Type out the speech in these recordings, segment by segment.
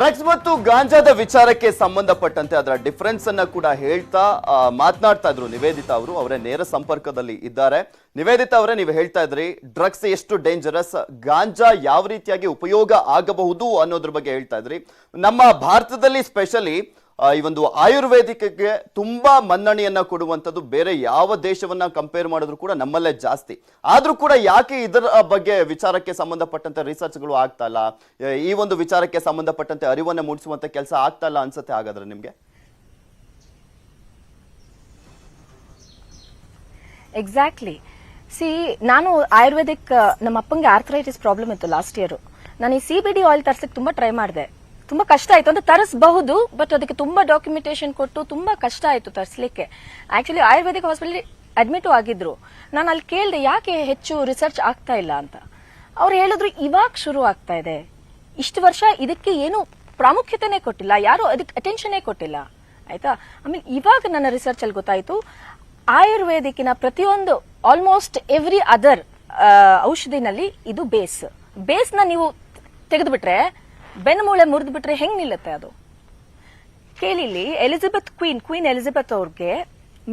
Drugs ಮತ್ತು ಗಾಂಜಾದ ವಿಚಾರಕ್ಕೆ ಸಂಬಂಧಪಟ್ಟಂತೆ ಅದರ ಡಿಫರೆನ್ಸ್ ಅನ್ನ ಕೂಡ ಹೇಳ್ತಾ ಮಾತನಾಡ್ತಾ ಇದ್ರು ನಿವೇದಿತಾ ಅವರು. ಅವರೇ ನೇರ ಸಂಪರ್ಕದಲ್ಲಿ ಇದ್ದಾರೆ. ನಿವೇದಿತಾ ಅವರೇ, ನೀವು ಹೇಳ್ತಾ ಇದ್ರಿ ಡ್ರಗ್ಸ್ ಎಷ್ಟು ಡೇಂಜರಸ್, ಗಾಂಜಾ ಯಾವ ರೀತಿಯಾಗಿ ಉಪಯೋಗ ಆಗಬಹುದು ಅನ್ನೋದ್ರ ಬಗ್ಗೆ ಹೇಳ್ತಾ ಇದ್ರಿ. ನಮ್ಮ ಭಾರತದಲ್ಲಿ ಸ್ಪೆಷಲಿ ಈ ಒಂದು ಆಯುರ್ವೇದಿಕ್ಗೆ ತುಂಬಾ ಮನ್ನಣೆಯನ್ನ ಕೊಡುವಂಥದ್ದು ಬೇರೆ ಯಾವ ದೇಶವನ್ನ ಕಂಪೇರ್ ಮಾಡಿದ್ರು ಕೂಡ ನಮ್ಮಲ್ಲೇ ಜಾಸ್ತಿ. ಆದ್ರೂ ಕೂಡ ಯಾಕೆ ಇದರ ಬಗ್ಗೆ ವಿಚಾರಕ್ಕೆ ಸಂಬಂಧಪಟ್ಟಂತೆ ರಿಸರ್ಚ್ಗಳು ಆಗ್ತಾ ಇಲ್ಲ, ಈ ಒಂದು ವಿಚಾರಕ್ಕೆ ಸಂಬಂಧಪಟ್ಟಂತೆ ಅರಿವನ್ನ ಮೂಡಿಸುವಂತ ಕೆಲಸ ಆಗ್ತಾ ಇಲ್ಲ ಅನ್ಸುತ್ತೆ ಹಾಗಾದ್ರೆ ನಿಮ್ಗೆ? ಎಕ್ಸಾಕ್ಟ್ಲಿ. ನಾನು ಆಯುರ್ವೇದಿಕ್, ನಮ್ಮ ಅಪ್ಪಂಗೆ ಆರ್ಥರೈಟಿಸ್ ಪ್ರಾಬ್ಲಮ್ ಇತ್ತು ಲಾಸ್ಟ್ ಇಯರ್. ನಾನು ಈ CBD ಆಯಿಲ್ ತರ್ಸಕ್ಕೆ ತುಂಬಾ ಟ್ರೈ ಮಾಡಿದೆ. ತುಂಬಾ ಕಷ್ಟ ಆಯ್ತು ಅಂತ ತರಿಸಬಹುದು, ಬಟ್ ಅದಕ್ಕೆ ತುಂಬಾ ಡಾಕ್ಯುಮೆಂಟೇಶನ್ ಕೊಟ್ಟು ತುಂಬಾ ಕಷ್ಟ ಆಯ್ತು ತರಿಸಲಿಕ್ಕೆ. ಆಕ್ಚುಲಿ ಆಯುರ್ವೇದಿಕ್ ಹಾಸ್ಪಿಟಲ್ ಅಡ್ಮಿಟ್ ಆಗಿದ್ರು. ನಾನು ಅಲ್ಲಿ ಕೇಳಿದೆ ಯಾಕೆ ಹೆಚ್ಚು ರಿಸರ್ಚ್ ಆಗ್ತಾ ಇಲ್ಲ ಅಂತ. ಅವ್ರು ಹೇಳಿದ್ರು ಇವಾಗ ಶುರು ಆಗ್ತಾ ಇದೆ, ಇಷ್ಟು ವರ್ಷ ಇದಕ್ಕೆ ಏನು ಪ್ರಾಮುಖ್ಯತೆನೇ ಕೊಟ್ಟಿಲ್ಲ, ಯಾರು ಅದಕ್ಕೆ ಅಟೆನ್ಷನ್ನೇ ಕೊಟ್ಟಿಲ್ಲ. ಆಯ್ತಾ? ಆಮೇಲೆ ಇವಾಗ ನನ್ನ ರಿಸರ್ಚ್ ಅಲ್ಲಿ ಗೊತ್ತಾಯ್ತು, ಆಯುರ್ವೇದಿಕ್ಕಿನ ಪ್ರತಿಯೊಂದು ಆಲ್ಮೋಸ್ಟ್ ಎವ್ರಿ ಅದರ್ ಔಷಧಿನಲ್ಲಿ ಇದು ಬೇಸ್ನ ನೀವು ತೆಗೆದುಬಿಟ್ರೆ, ಬೆನ್ಮೂಳೆ ಮುರಿದು ಬಿಟ್ರೆ ಹೆಂಗ್ ನಿಲ್ಲುತ್ತೆ ಅದು? ಕೇಳಿಲಿ, ಕ್ವೀನ್ ಎಲಿಜಬೆತ್ ಅವ್ರಿಗೆ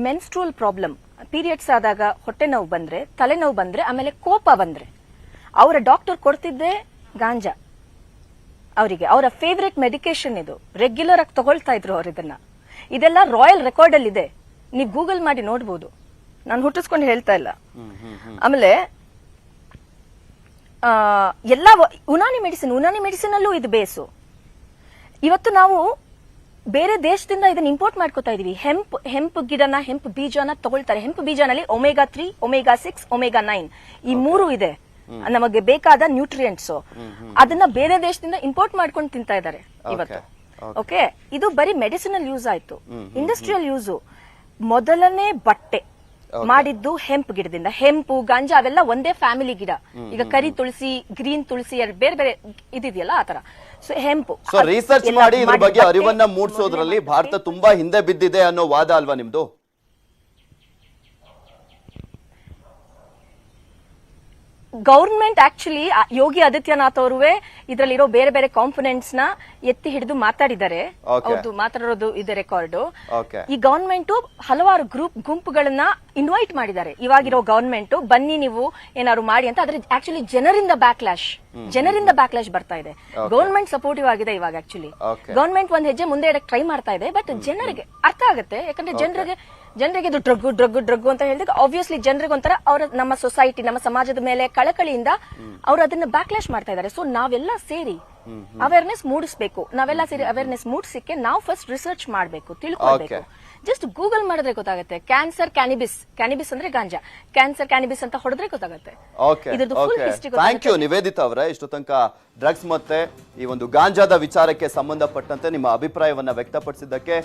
ಮೆನ್ಸ್ಟ್ರೂಲ್ ಪ್ರಾಬ್ಲಮ್, ಪೀರಿಯಡ್ಸ್ ಆದಾಗ ಹೊಟ್ಟೆ ನೋವು ಬಂದ್ರೆ, ತಲೆನೋವು ಬಂದ್ರೆ, ಆಮೇಲೆ ಕೋಪ ಬಂದ್ರೆ ಅವರ ಡಾಕ್ಟರ್ ಕೊಡ್ತಿದ್ದೆ ಗಾಂಜಾ. ಅವರಿಗೆ ಅವರ ಫೇವರೇಟ್ ಮೆಡಿಕೇಶನ್ ಇದು. ರೆಗ್ಯುಲರ್ ಆಗಿ ತಗೊಳ್ತಾ ಇದ್ರು ಅವ್ರು ಇದನ್ನ. ಇದೆಲ್ಲ ರಾಯಲ್ ರೆಕಾರ್ಡ್ ಅಲ್ಲಿ ಇದೆ, ನೀವು ಗೂಗಲ್ ಮಾಡಿ ನೋಡ್ಬೋದು. ನಾನು ಹುಟ್ಟಿಸ್ಕೊಂಡು ಹೇಳ್ತಾ ಇಲ್ಲ. ಆಮೇಲೆ ಎಲ್ಲ ಉನಾನಿ ಮೆಡಿಸಿನ್ ಅಲ್ಲೂ ಇದು ಬೇಸು. ಇವತ್ತು ನಾವು ಬೇರೆ ದೇಶದಿಂದ ಇದನ್ನ ಇಂಪೋರ್ಟ್ ಮಾಡ್ಕೋತಾ ಇದೀವಿ. ಹೆಂಪ್ ಗಿಡನ, ಹೆಂಪ್ ಬೀಜನ ತಗೊಳ್ತಾರೆ. ಹೆಂಪ್ ಬೀಜನಲ್ಲಿ ಒಮೆಗಾ 3, ಒಮೆಗಾ 6, ಒಮೆಗಾ 9 ಈ ಮೂರು ಇದೆ ನಮಗೆ ಬೇಕಾದ ನ್ಯೂಟ್ರಿಯೆಂಟ್ಸ್. ಅದನ್ನ ಬೇರೆ ದೇಶದಿಂದ ಇಂಪೋರ್ಟ್ ಮಾಡ್ಕೊಂಡು ತಿಂತಾ ಇದ್ದಾರೆ ಇವತ್ತು. ಓಕೆ, ಇದು ಬರೀ ಮೆಡಿಸಿನಲ್ ಯೂಸ್ ಆಯ್ತು. ಇಂಡಸ್ಟ್ರಿಯಲ್ ಯೂಸ್ ಮೊದಲನೇ ಬಟ್ಟೆ ಮಾಡಿದ್ದು ಹೆಂಪ್ ಗಿಡದಿಂದ. ಹೆಂಪು, ಗಾಂಜಾ ಅವೆಲ್ಲ ಒಂದೇ ಫ್ಯಾಮಿಲಿ ಗಿಡ. ಈಗ ಕರಿ ತುಳಸಿ, ಗ್ರೀನ್ ತುಳಸಿ, ಬೇರೆ ಬೇರೆ ಇದೆಯಲ್ಲ ಆತರ. ಸೊ ಹೆಂಪು ರಿಸರ್ಚ್ ಮಾಡಿ ಇದ್ರ ಬಗ್ಗೆ ಅರಿವನ್ನ ಮೂಡಿಸೋದ್ರಲ್ಲಿ ಭಾರತ ತುಂಬಾ ಹಿಂದೆ ಬಿದ್ದಿದೆ ಅನ್ನೋ ವಾದ ಅಲ್ವಾ ನಿಮ್ದು? ಗವರ್ಮೆಂಟ್ ಆಕ್ಚುಲಿ ಯೋಗಿ ಆದಿತ್ಯನಾಥ್ ಅವರುವೆ ಇದ್ರಲ್ಲಿರೋ ಬೇರೆ ಬೇರೆ ಕಾಂಪೊನೆಂಟ್ಸ್ ನ ಎತ್ತಿ ಹಿಡಿದು ಮಾತಾಡಿದ್ದಾರೆ. ಅವ್ರದ್ದು ಮಾತಾಡೋದು ಇದೆ ರೆಕಾರ್ಡ್. ಈ ಗವರ್ಮೆಂಟ್ ಹಲವಾರು ಗುಂಪುಗಳನ್ನ ಇನ್ವೈಟ್ ಮಾಡಿದ್ದಾರೆ. ಇವಾಗಿರೋ ಗವರ್ಮೆಂಟ್ ಬನ್ನಿ ನೀವು ಏನಾದ್ರು ಮಾಡಿ ಅಂತ. ಆದ್ರೆ ಆಕ್ಚುಲಿ ಜನರಿಂದ ಬ್ಯಾಕ್ಲಾಶ್ ಬರ್ತಾ ಇದೆ. ಗವರ್ಮೆಂಟ್ ಸಪೋರ್ಟಿವ್ ಆಗಿದೆ ಇವಾಗ. ಆಕ್ಚುಲಿ ಗವರ್ಮೆಂಟ್ ಒಂದ್ ಹೆಜ್ಜೆ ಮುಂದೆ ಇಡಕ್ಕೆ ಟ್ರೈ ಮಾಡ್ತಾ ಇದೆ. ಬಟ್ ಜನರಿಗೆ ಅರ್ಥ ಆಗುತ್ತೆ, ಯಾಕಂದ್ರೆ ಜನರಿಗೆ ಇದು ಡ್ರಗ್ ಅಂತ ಹೇಳಿದಾಗ ಆಬ್ವಿಯಸ್ಲಿ ಜನರಿಗೆ ಒಂಥರ ನಮ್ಮ ಸೊಸೈಟಿ, ನಮ್ಮ ಸಮಾಜದ ಮೇಲೆ ಕಳಕಳಿಯಿಂದ ಅವರು ಅದನ್ನ ಬ್ಯಾಕ್ಲಾಶ್ ಮಾಡ್ತಾ ಇದ್ದಾರೆ. ಸೊ ನಾವೆಲ್ಲ ಸೇರಿ ಅವೇರ್ನೆಸ್ ಮೂಡಿಸಬೇಕು. ನಾವೆಲ್ಲ ಸೇರಿ ಅವೇರ್ನೆಸ್ ಮೂಡಿಸಿಕ್ಕೆ ನಾವು ಫಸ್ಟ್ ರಿಸರ್ಚ್ ಮಾಡಬೇಕು, ತಿಳ್ಕೊಳ್ಬೇಕು. ಜಸ್ಟ್ ಗೂಗಲ್ ಮಾಡಿದ್ರೆ ಗೊತ್ತಾಗುತ್ತೆ. ಕ್ಯಾನ್ಸರ್ ಕ್ಯಾನಿಬಿಸ್ ಅಂದ್ರೆ ಗಾಂಜಾ, ಕ್ಯಾನ್ಸರ್ ಕ್ಯಾನಿಬಿಸ್ ಅಂತ ಹೊಡೆದ್ರೆ ಗೊತ್ತಾಗುತ್ತೆ. ಇದ್ರದ್ದು full history. Thank you Niveditha ಅವರೇ, ಇಷ್ಟು ತನಕ ಡ್ರಗ್ಸ್ ಮತ್ತೆ ಈ ಒಂದು ಗಾಂಜಾದ ವಿಚಾರಕ್ಕೆ ಸಂಬಂಧಪಟ್ಟಂತೆ ನಿಮ್ಮ ಅಭಿಪ್ರಾಯವನ್ನ ವ್ಯಕ್ತಪಡಿಸಿದ್ದಕ್ಕೆ.